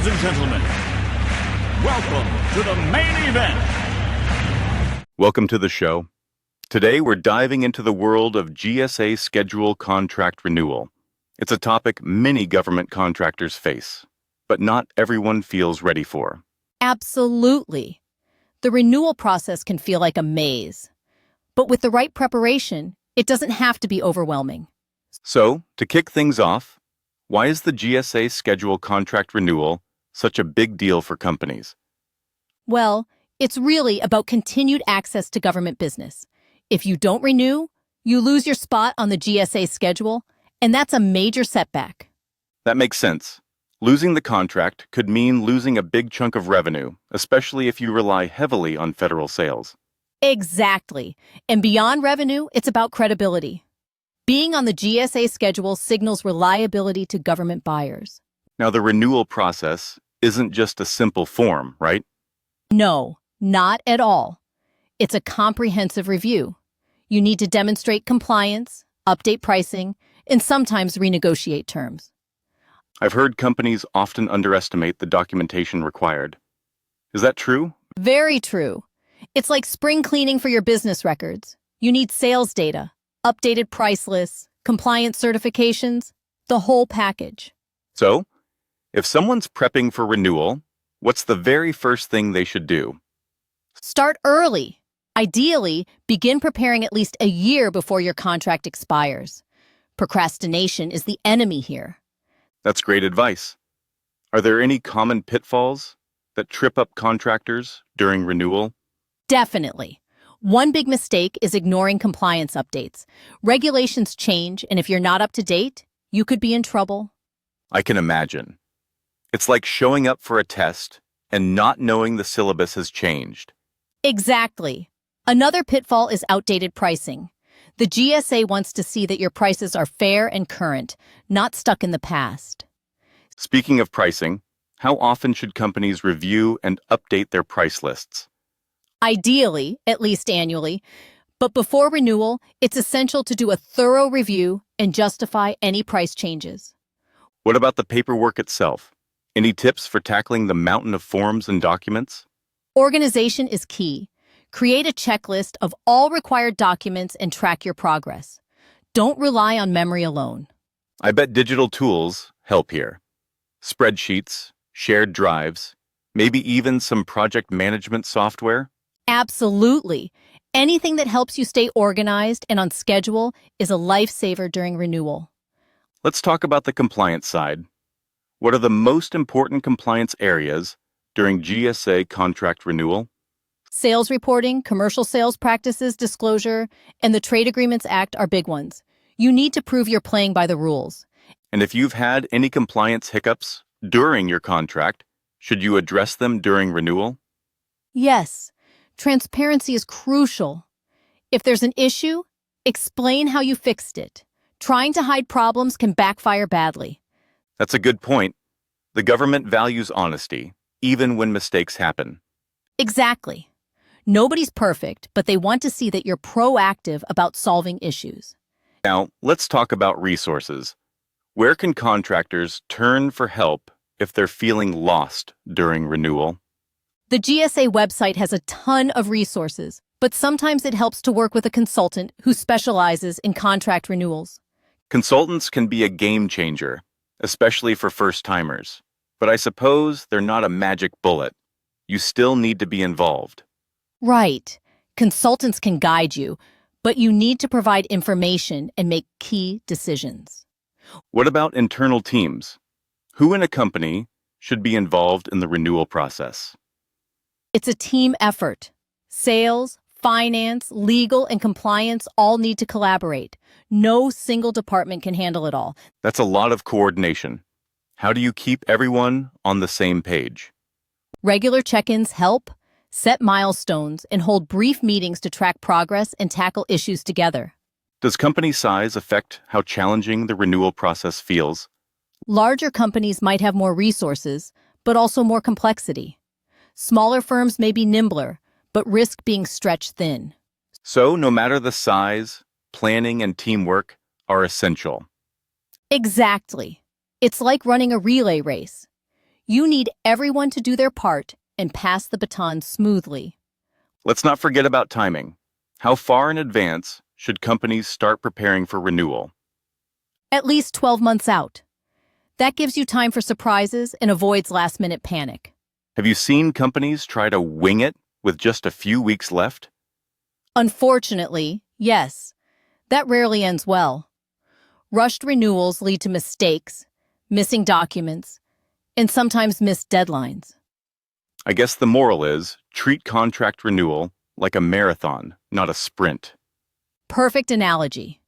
Ladies and gentlemen, welcome to the main event. Welcome to the show. Today we're diving into the world of GSA Schedule Contract Renewal. It's a topic many government contractors face, but not everyone feels ready for. Absolutely. The renewal process can feel like a maze, but with the right preparation, it doesn't have to be overwhelming. So, to kick things off, why is the GSA Schedule Contract Renewal such a big deal for companies? Well, it's really about continued access to government business. If you don't renew, you lose your spot on the GSA schedule, and that's a major setback. That makes sense. Losing the contract could mean losing a big chunk of revenue, especially if you rely heavily on federal sales. Exactly. And beyond revenue, it's about credibility. Being on the GSA schedule signals reliability to government buyers. Now, the renewal process isn't just a simple form, right? No, not at all. It's a comprehensive review. You need to demonstrate compliance, update pricing, and sometimes renegotiate terms. I've heard companies often underestimate the documentation required. Is that true? Very true. It's like spring cleaning for your business records. You need sales data, updated price lists, compliance certifications, the whole package. So, if someone's prepping for renewal, what's the very first thing they should do? Start early. Ideally, begin preparing at least a year before your contract expires. Procrastination is the enemy here. That's great advice. Are there any common pitfalls that trip up contractors during renewal? Definitely. One big mistake is ignoring compliance updates. Regulations change, and if you're not up to date, you could be in trouble. I can imagine. It's like showing up for a test and not knowing the syllabus has changed. Exactly. Another pitfall is outdated pricing. The GSA wants to see that your prices are fair and current, not stuck in the past. Speaking of pricing, how often should companies review and update their price lists? Ideally, at least annually, but before renewal, it's essential to do a thorough review and justify any price changes. What about the paperwork itself? Any tips for tackling the mountain of forms and documents? Organization is key. Create a checklist of all required documents and track your progress. Don't rely on memory alone. I bet digital tools help here. Spreadsheets, shared drives, maybe even some project management software? Absolutely. Anything that helps you stay organized and on schedule is a lifesaver during renewal. Let's talk about the compliance side. What are the most important compliance areas during GSA contract renewal? Sales reporting, commercial sales practices disclosure, and the Trade Agreements Act are big ones. You need to prove you're playing by the rules. And if you've had any compliance hiccups during your contract, should you address them during renewal? Yes, transparency is crucial. If there's an issue, explain how you fixed it. Trying to hide problems can backfire badly. That's a good point. The government values honesty, even when mistakes happen. Exactly. Nobody's perfect, but they want to see that you're proactive about solving issues. Now, let's talk about resources. Where can contractors turn for help if they're feeling lost during renewal? The GSA website has a ton of resources, but sometimes it helps to work with a consultant who specializes in contract renewals. Consultants can be a game changer, especially for first-timers. But I suppose they're not a magic bullet. You still need to be involved. Right. Consultants can guide you, but you need to provide information and make key decisions. What about internal teams? Who in a company should be involved in the renewal process? It's a team effort. Sales, finance, legal, and compliance all need to collaborate. No single department can handle it all. That's a lot of coordination. How do you keep everyone on the same page? Regular check-ins help. Set milestones and hold brief meetings to track progress and tackle issues together. Does company size affect how challenging the renewal process feels? Larger companies might have more resources, but also more complexity. Smaller firms may be nimbler, but risk being stretched thin. So, no matter the size, planning and teamwork are essential. Exactly. It's like running a relay race. You need everyone to do their part and pass the baton smoothly. Let's not forget about timing. How far in advance should companies start preparing for renewal? At least 12 months out. That gives you time for surprises and avoids last-minute panic. Have you seen companies try to wing it with just a few weeks left? Unfortunately, yes. That rarely ends well. Rushed renewals lead to mistakes, missing documents, and sometimes missed deadlines. I guess the moral is treat contract renewal like a marathon, not a sprint. Perfect analogy.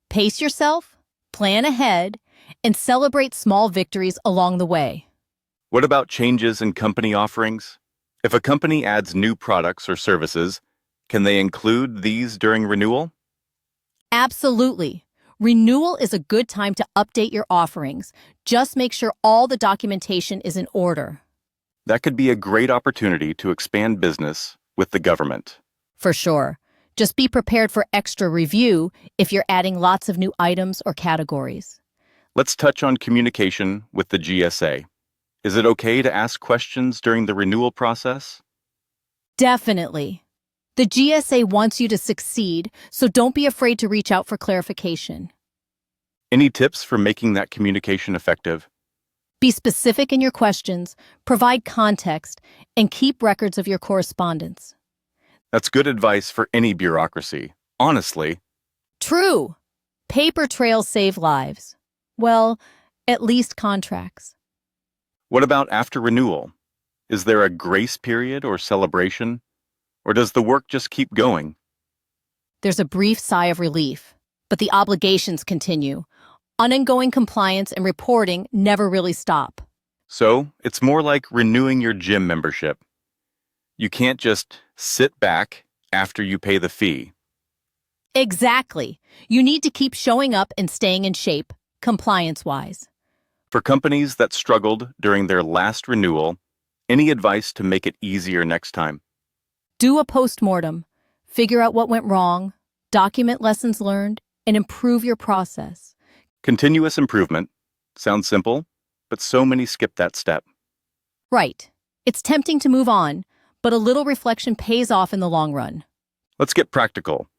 Pace yourself, plan ahead, and celebrate small victories along the way. What about changes in company offerings? If a company adds new products or services, can they include these during renewal? Absolutely. Renewal is a good time to update your offerings. Just make sure all the documentation is in order. That could be a great opportunity to expand business with the government. For sure. Just be prepared for extra review if you're adding lots of new items or categories. Let's touch on communication with the GSA. Is it okay to ask questions during the renewal process? Definitely. The GSA wants you to succeed, so don't be afraid to reach out for clarification. Any tips for making that communication effective? Be specific in your questions, provide context, and keep records of your correspondence. That's good advice for any bureaucracy. Honestly, True. Paper trails save lives. Well, at least contracts. what about after renewal? Is there a grace period or celebration? Or does the work just keep going? There's a brief sigh of relief, but the obligations continue. Ongoing compliance and reporting never really stop. So, it's more like renewing your gym membership. You can't just sit back after you pay the fee. Exactly. You need to keep showing up and staying in shape, compliance-wise. For companies that struggled during their last renewal, any advice to make it easier next time? Do a postmortem. Figure out what went wrong, document lessons learned, and improve your process. Continuous improvement. Sounds simple, but so many skip that step. Right. It's tempting to move on, but a little reflection pays off in the long run. Let's get practical.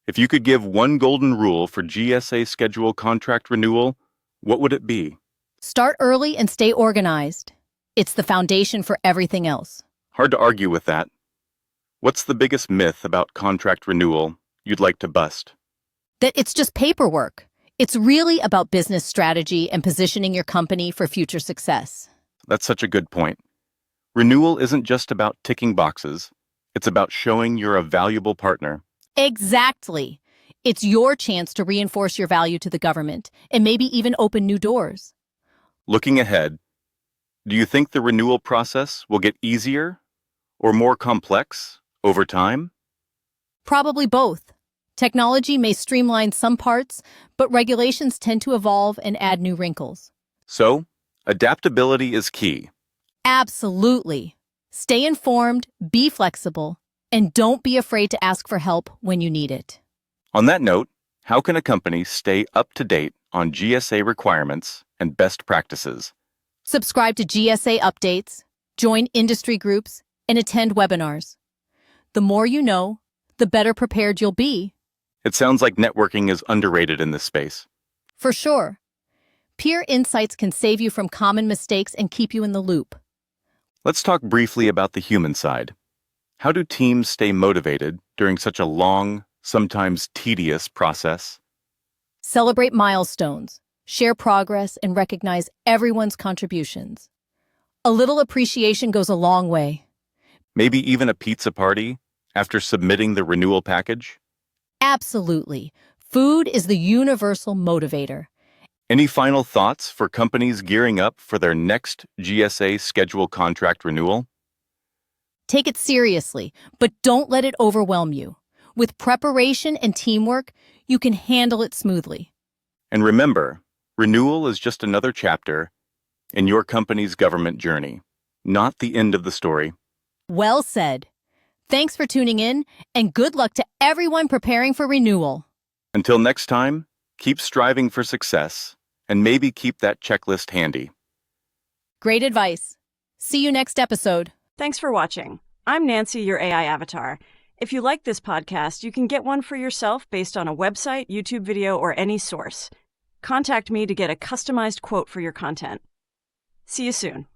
If you could give one golden rule for GSA schedule contract renewal, what would it be? Start early and stay organized. It's the foundation for everything else. Hard to argue with that. What's the biggest myth about contract renewal you'd like to bust? That it's just paperwork. It's really about business strategy and positioning your company for future success. That's such a good point. Renewal isn't just about ticking boxes. It's about showing you're a valuable partner. Exactly. It's your chance to reinforce your value to the government and maybe even open new doors. Looking ahead, do you think the renewal process will get easier or more complex over time? Probably both. Technology may streamline some parts, but regulations tend to evolve and add new wrinkles. So, adaptability is key. Absolutely. Stay informed, be flexible, and don't be afraid to ask for help when you need it. On that note, how can a company stay up to date on GSA requirements and best practices? Subscribe to GSA updates, join industry groups, and attend webinars. The more you know, the better prepared you'll be. It sounds like networking is underrated in this space. For sure. Peer insights can save you from common mistakes and keep you in the loop. Let's talk briefly about the human side. How do teams stay motivated during such a long, sometimes tedious process? Celebrate milestones, share progress, and recognize everyone's contributions. A little appreciation goes a long way. Maybe even a pizza party after submitting the renewal package? Absolutely. Food is the universal motivator. Any final thoughts for companies gearing up for their next GSA schedule contract renewal? Take it seriously, but don't let it overwhelm you. With preparation and teamwork, you can handle it smoothly. And remember, renewal is just another chapter in your company's government journey, not the end of the story. Well said. Thanks for tuning in, and good luck to everyone preparing for renewal. Until next time, keep striving for success and maybe keep that checklist handy. Great advice. See you next episode. Thanks for watching. I'm Nancy, your AI avatar. If you like this podcast, you can get one for yourself based on a website, YouTube video, or any source. Contact me to get a customized quote for your content. See you soon.